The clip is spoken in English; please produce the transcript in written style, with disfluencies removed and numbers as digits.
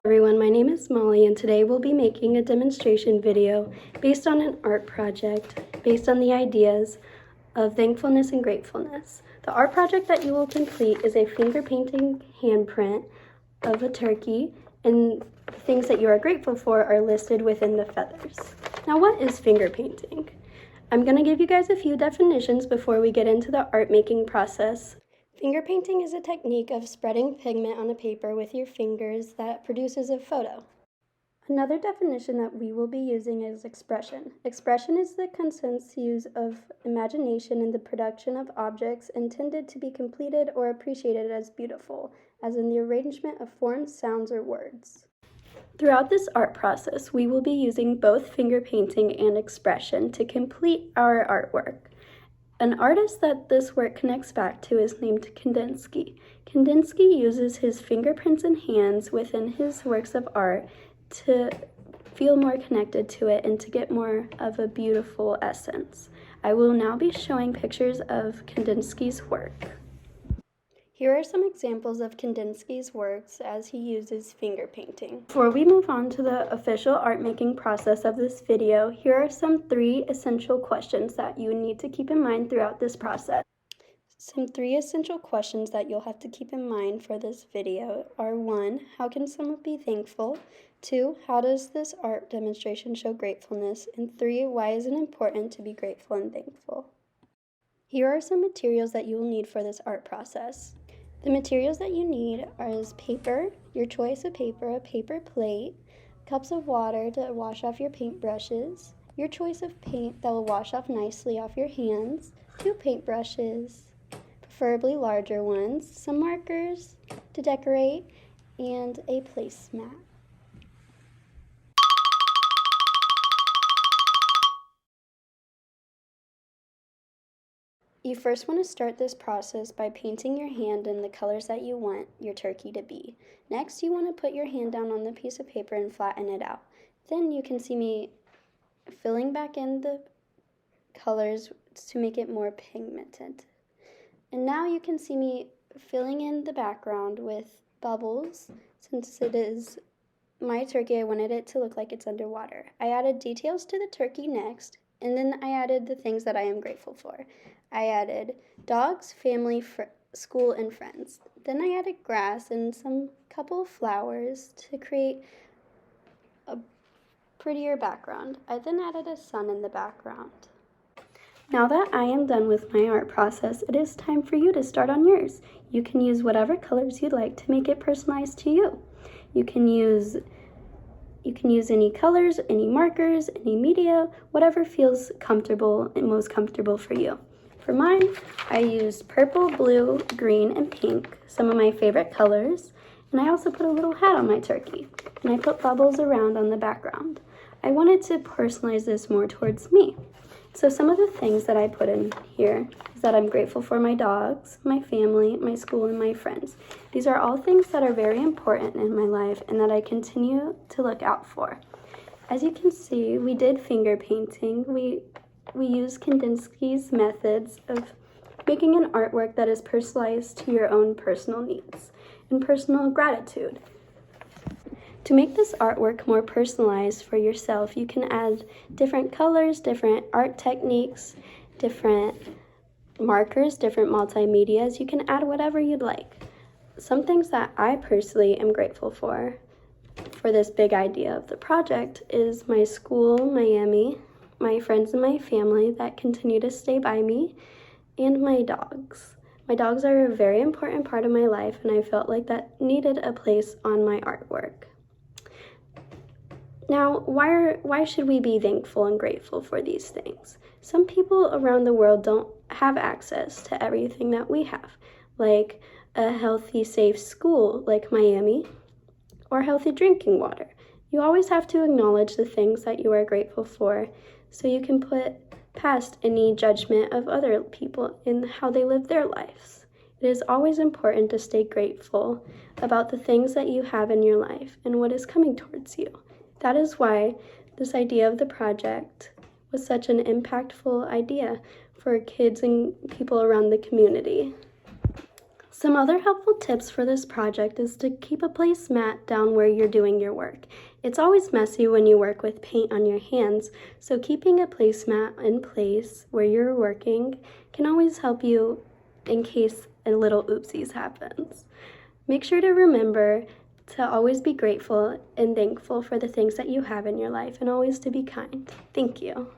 Everyone, my name is Molly and today we'll be making a demonstration video based on an art project based on the ideas of thankfulness and gratefulness. The art project that you will complete is a finger painting handprint of a turkey, and the things that you are grateful for are listed within the feathers. Now, what is finger painting? I'm going to give you guys a few definitions before we get into the art making process. Finger painting is a technique of spreading pigment on a paper with your fingers that produces a photo. Another definition that we will be using is expression. Expression is the conscious use of imagination in the production of objects intended to be completed or appreciated as beautiful, as in the arrangement of forms, sounds, or words. Throughout this art process, we will be using both finger painting and expression to complete our artwork. An artist that this work connects back to is named Kandinsky. Kandinsky uses his fingerprints and hands within his works of art to feel more connected to it and to get more of a beautiful essence. I will now be showing pictures of Kandinsky's work. Here are some examples of Kandinsky's works as he uses finger painting. Before we move on to the official art making process of this video, here are some 3 essential questions that you need to keep in mind throughout this process. Some 3 essential questions that you'll have to keep in mind for this video are 1. How can someone be thankful? 2. How does this art demonstration show gratefulness? And 3. Why is it important to be grateful and thankful? Here are some materials that you will need for this art process. The materials that you need is paper, your choice of paper, a paper plate, cups of water to wash off your paintbrushes, your choice of paint that will wash off nicely off your hands, 2 paintbrushes, preferably larger ones, some markers to decorate, and a placemat. You first want to start this process by painting your hand in the colors that you want your turkey to be. Next, you want to put your hand down on the piece of paper and flatten it out. Then you can see me filling back in the colors to make it more pigmented. And now you can see me filling in the background with bubbles. Since it is my turkey, I wanted it to look like it's underwater. I added details to the turkey next, and then I added the things that I am grateful for. I added dogs, family, school, and friends. Then I added grass and some couple of flowers to create a prettier background. I then added a sun in the background. Now that I am done with my art process, it is time for you to start on yours. You can use whatever colors you'd like to make it personalized to you. You can use any colors, any markers, any media, whatever feels comfortable and most comfortable for you. For mine, I used purple, blue, green, and pink, some of my favorite colors, and I also put a little hat on my turkey, and I put bubbles around on the background. I wanted to personalize this more towards me. So some of the things that I put in here is that I'm grateful for my dogs, my family, my school, and my friends. These are all things that are very important in my life and that I continue to look out for. As you can see, we did finger painting. We used Kandinsky's methods of making an artwork that is personalized to your own personal needs and personal gratitude. To make this artwork more personalized for yourself, you can add different colors, different art techniques, different markers, different multimedias. You can add whatever you'd like. Some things that I personally am grateful for this big idea of the project is my school, Miami, my friends and my family that continue to stay by me, and my dogs. My dogs are a very important part of my life, and I felt like that needed a place on my artwork. Now, why should we be thankful and grateful for these things? Some people around the world don't have access to everything that we have, like a healthy, safe school like Miami, or healthy drinking water. You always have to acknowledge the things that you are grateful for so you can put past any judgment of other people in how they live their lives. It is always important to stay grateful about the things that you have in your life and what is coming towards you. That is why this idea of the project was such an impactful idea for kids and people around the community. Some other helpful tips for this project is to keep a placemat down where you're doing your work. It's always messy when you work with paint on your hands, so keeping a placemat in place where you're working can always help you in case a little oopsies happens. Make sure to remember to always be grateful and thankful for the things that you have in your life and always to be kind. Thank you.